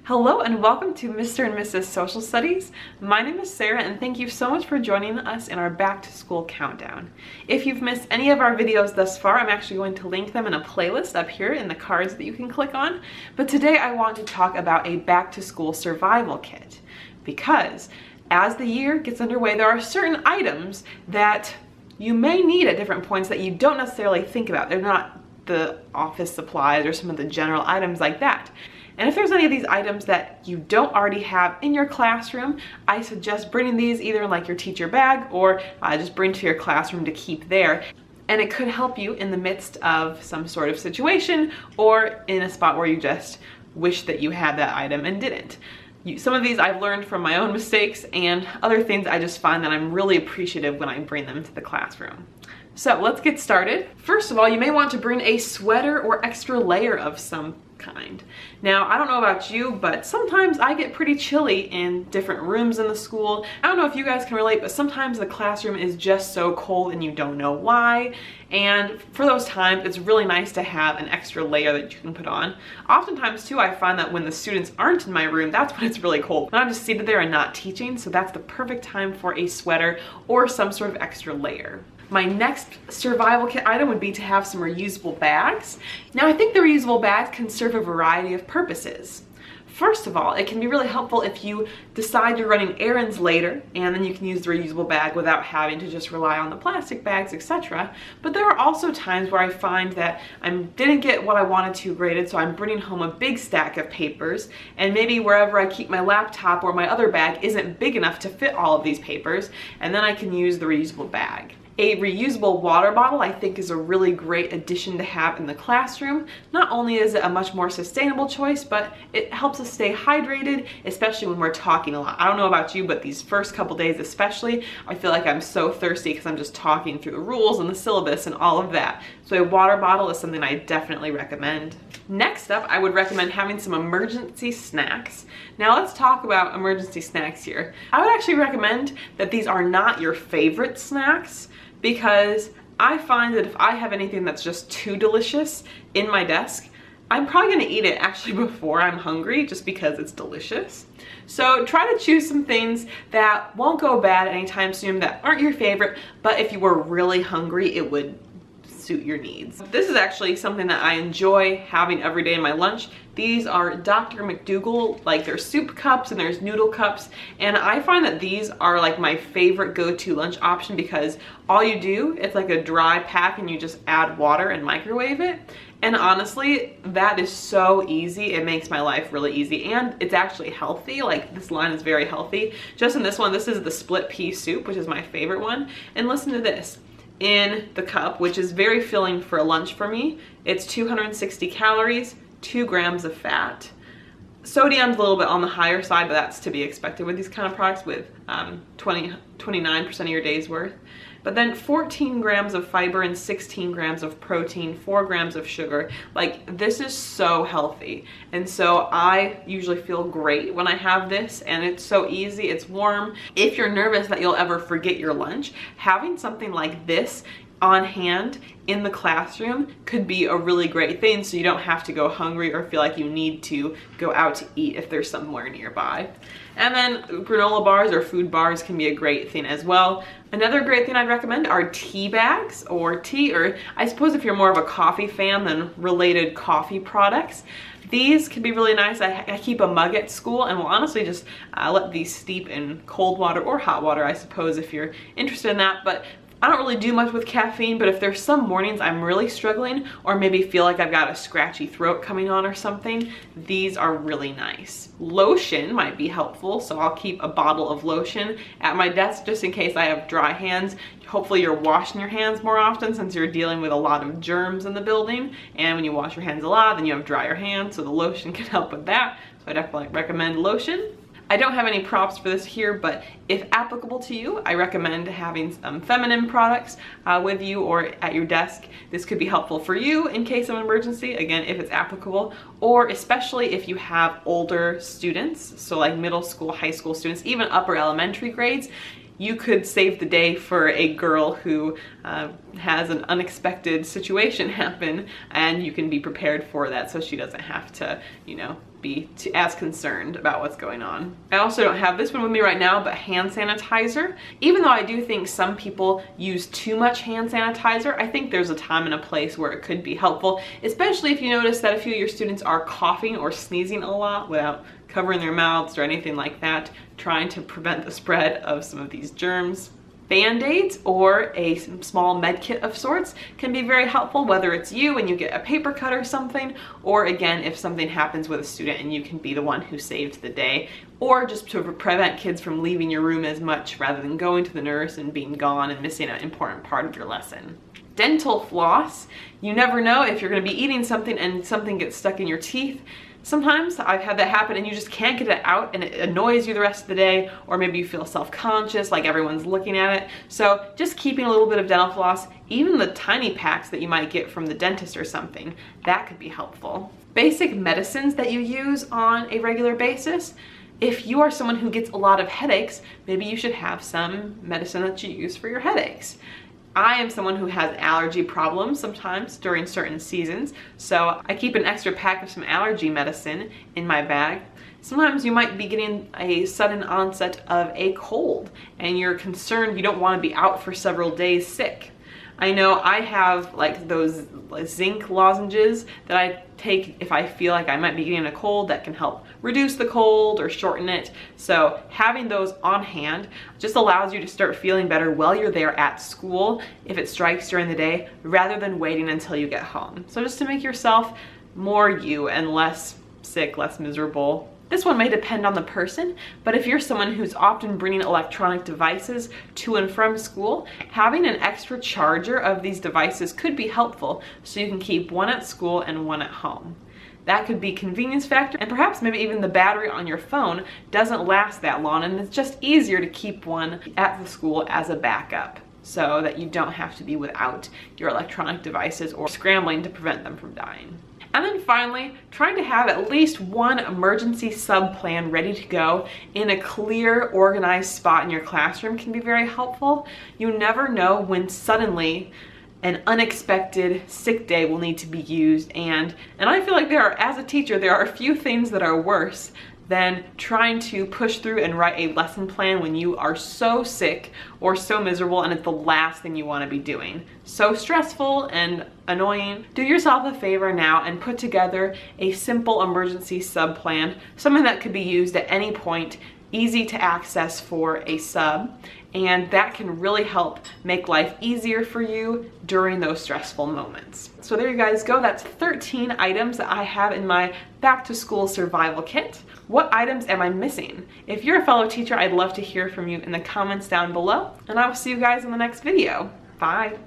Hello and welcome to Mr. and Mrs. Social Studies. My name is Sarah and thank you so much for joining us in our back to school countdown. If you've missed any of our videos thus far, I'm actually going to link them in a playlist up here in the cards that you can click on. But today I want to talk about a back to school survival kit because as the year gets underway, there are certain items that you may need at different points that you don't necessarily think about. They're not the office supplies or some of the general items like that. And if there's any of these items that you don't already have in your classroom, I suggest bringing these either in like your teacher bag or just bring to your classroom to keep there. And it could help you in the midst of some sort of situation or in a spot where you just wish that you had that item and didn't. Some of these I've learned from my own mistakes, and other things I just find that I'm really appreciative when I bring them to the classroom. So let's get started. First of all, you may want to bring a sweater or extra layer of some kind. Now, I don't know about you, but sometimes I get pretty chilly in different rooms in the school. I don't know if you guys can relate, but sometimes the classroom is just so cold and you don't know why. And for those times, it's really nice to have an extra layer that you can put on. Oftentimes too, I find that when the students aren't in my room, that's when it's really cold. When I'm just seated there and not teaching, so that's the perfect time for a sweater or some sort of extra layer. My next survival kit item would be to have some reusable bags. Now, I think the reusable bags can serve a variety of purposes. First of all, it can be really helpful if you decide you're running errands later, and then you can use the reusable bag without having to just rely on the plastic bags, etc. But there are also times where I find that I didn't get what I wanted to graded, so I'm bringing home a big stack of papers, and maybe wherever I keep my laptop or my other bag isn't big enough to fit all of these papers, and then I can use the reusable bag. A reusable water bottle I think is a really great addition to have in the classroom. Not only is it a much more sustainable choice, but it helps us stay hydrated, especially when we're talking a lot. I don't know about you, but these first couple days especially, I feel like I'm so thirsty because I'm just talking through the rules and the syllabus and all of that. So a water bottle is something I definitely recommend. Next up, I would recommend having some emergency snacks. Now let's talk about emergency snacks here. I would actually recommend that these are not your favorite snacks, because I find that if I have anything that's just too delicious in my desk, I'm probably gonna eat it actually before I'm hungry just because it's delicious. So try to choose some things that won't go bad anytime soon, that aren't your favorite, but if you were really hungry, it would suit your needs. This is actually something that I enjoy having every day in my lunch. These are Dr. McDougall, like there's soup cups and there's noodle cups, and I find that these are like my favorite go-to lunch option because all you do, it's like a dry pack and you just add water and microwave it. And honestly, that is so easy. It makes my life really easy, and it's actually healthy. Like this line is very healthy. Just in this one, this is the split pea soup, which is my favorite one. And listen to this. In the cup, which is very filling for a lunch for me, it's 260 calories, 2 grams of fat. Sodium's a little bit on the higher side, but that's to be expected with these kind of products with 29% of your day's worth. But then 14 grams of fiber and 16 grams of protein, 4 grams of sugar. Like, this is so healthy. And so I usually feel great when I have this, and it's so easy, it's warm. If you're nervous that you'll ever forget your lunch, having something like this on hand in the classroom could be a really great thing, so you don't have to go hungry or feel like you need to go out to eat if there's somewhere nearby. And then granola bars or food bars can be a great thing as well. Another great thing I'd recommend are tea bags or tea, or I suppose if you're more of a coffee fan than related coffee products. These can be really nice. I keep a mug at school and will honestly just let these steep in cold water or hot water, I suppose, if you're interested in that. But I don't really do much with caffeine, but if there's some mornings I'm really struggling or maybe feel like I've got a scratchy throat coming on or something, these are really nice. Lotion might be helpful, so I'll keep a bottle of lotion at my desk just in case I have dry hands. Hopefully you're washing your hands more often since you're dealing with a lot of germs in the building, and when you wash your hands a lot, then you have drier hands, so the lotion can help with that. So I definitely recommend lotion. I don't have any props for this here, but if applicable to you, I recommend having some feminine products with you or at your desk. This could be helpful for you in case of an emergency, again, if it's applicable, or especially if you have older students, so like middle school, high school students, even upper elementary grades. You could save the day for a girl who has an unexpected situation happen, and you can be prepared for that so she doesn't have to, you know, be as concerned about what's going on. I also don't have this one with me right now, but hand sanitizer. Even though I do think some people use too much hand sanitizer, I think there's a time and a place where it could be helpful, especially if you notice that a few of your students are coughing or sneezing a lot without covering their mouths or anything like that, trying to prevent the spread of some of these germs. Band-aids or a small med kit of sorts can be very helpful, whether it's you and you get a paper cut or something, or again, if something happens with a student and you can be the one who saved the day, or just to prevent kids from leaving your room as much rather than going to the nurse and being gone and missing an important part of your lesson. Dental floss. You never know if you're going to be eating something and something gets stuck in your teeth. Sometimes I've had that happen and you just can't get it out and it annoys you the rest of the day, or maybe you feel self-conscious, like everyone's looking at it. So just keeping a little bit of dental floss, even the tiny packs that you might get from the dentist or something, that could be helpful. Basic medicines that you use on a regular basis. If you are someone who gets a lot of headaches, maybe you should have some medicine that you use for your headaches. I am someone who has allergy problems sometimes during certain seasons, so I keep an extra pack of some allergy medicine in my bag. Sometimes you might be getting a sudden onset of a cold and you're concerned you don't want to be out for several days sick. I know I have like those zinc lozenges that I take if I feel like I might be getting a cold that can help reduce the cold or shorten it. So having those on hand just allows you to start feeling better while you're there at school if it strikes during the day, rather than waiting until you get home. So just to make yourself more you and less sick, less miserable. This one may depend on the person, but if you're someone who's often bringing electronic devices to and from school, having an extra charger of these devices could be helpful, so you can keep one at school and one at home. That could be convenience factor, and perhaps maybe even the battery on your phone doesn't last that long, and it's just easier to keep one at the school as a backup, so that you don't have to be without your electronic devices or scrambling to prevent them from dying. And then finally, trying to have at least one emergency sub-plan ready to go in a clear, organized spot in your classroom can be very helpful. You never know when suddenly an unexpected sick day will need to be used, and I feel like as a teacher, there are a few things that are worse than trying to push through and write a lesson plan when you are so sick or so miserable and it's the last thing you want to be doing. So stressful and annoying. Do yourself a favor now and put together a simple emergency sub plan, something that could be used at any point, easy to access for a sub, and that can really help make life easier for you during those stressful moments. So there you guys go. That's 13 items that I have in my back to school survival kit. What items am I missing? If you're a fellow teacher, I'd love to hear from you in the comments down below, and I will see you guys in the next video. Bye.